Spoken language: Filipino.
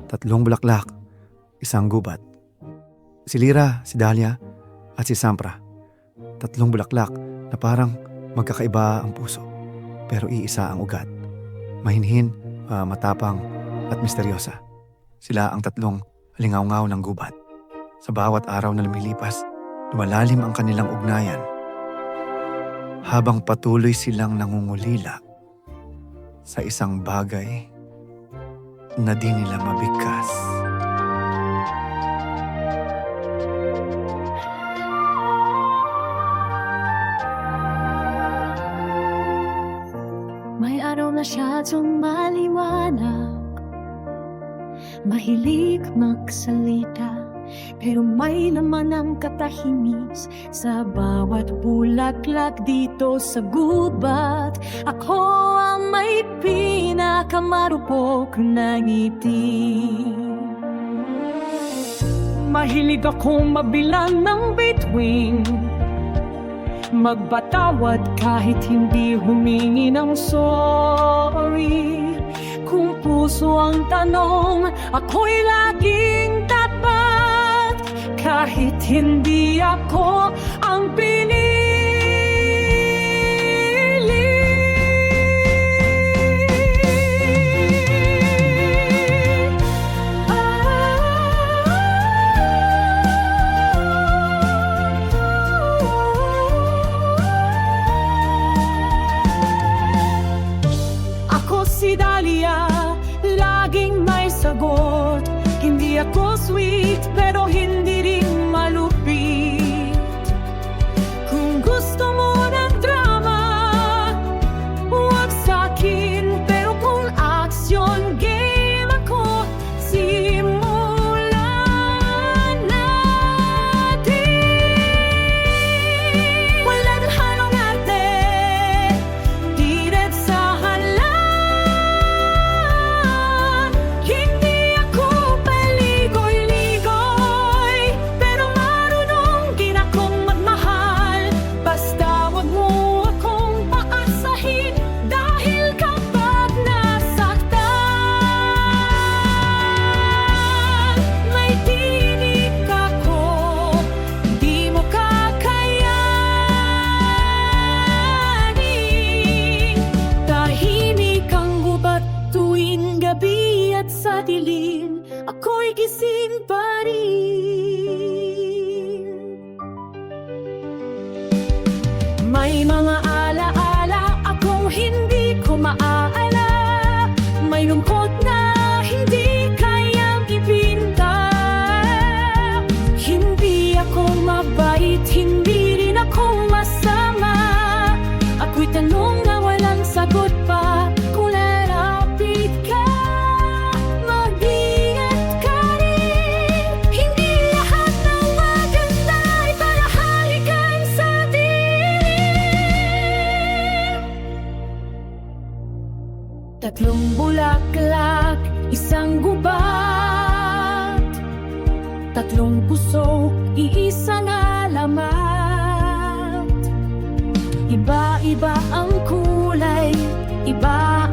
Tatlong bulaklak, isang gubat. Si Lira, si Dahlia, at si Sampra. Tatlong bulaklak na parang magkakaiba ang puso, pero iisa ang ugat. Mahinhin, matapang, at misteryosa. Sila ang tatlong lingaw-ngaw ng gubat. Sa bawat araw na lumilipas, lumalalim ang kanilang ugnayan. Habang patuloy silang nangungulila sa isang bagay na di nila mabigkas. May araw na siyadong maliwanag, mahilig magsalita, pero may laman ang katahimis sa bawat bulaklak dito sa gubat. Ako ang may pinakamarupok na ngiti. Mahilig akong mabilang ng bituin, magbatawad kahit hindi humingi ng sorry. Kung puso ang tanong, ako'y laging tapat, kahit hindi ako ang pinili. Ako si Dahlia, laging may sagot. Hindi ako sweet, pero hindi rin malupit. Kung gusto mo ng drama, huwag sa'kin. Pero kung action game ako, simulan natin. Wala nang halong natin, diret sa halan. Hindi ako paligoy-ligoy, pero marunong din akong magmahal. Basta wag mo akong paasahin, dahil kapag nasaktan, may tinig ako, di mo kakayanin. Tahimik ang gubat tuwing gabi at sa dilim, ako'y gising pa rin. May mga alaala akong hindi ko maaala, may lungkot na hindi kayang ipinta. Hindi ako mabait, hindi rin ako masama. Ako'y tanong na walang sagot pa. Kung lalapit ka, mag-ingat ka rin. Hindi lahat ng maganda ay palahalikan sa dilim. Tatlong bulaklak, isang gubat. Tatlong puso, iisang alamat. Iba-iba ang kulay, iba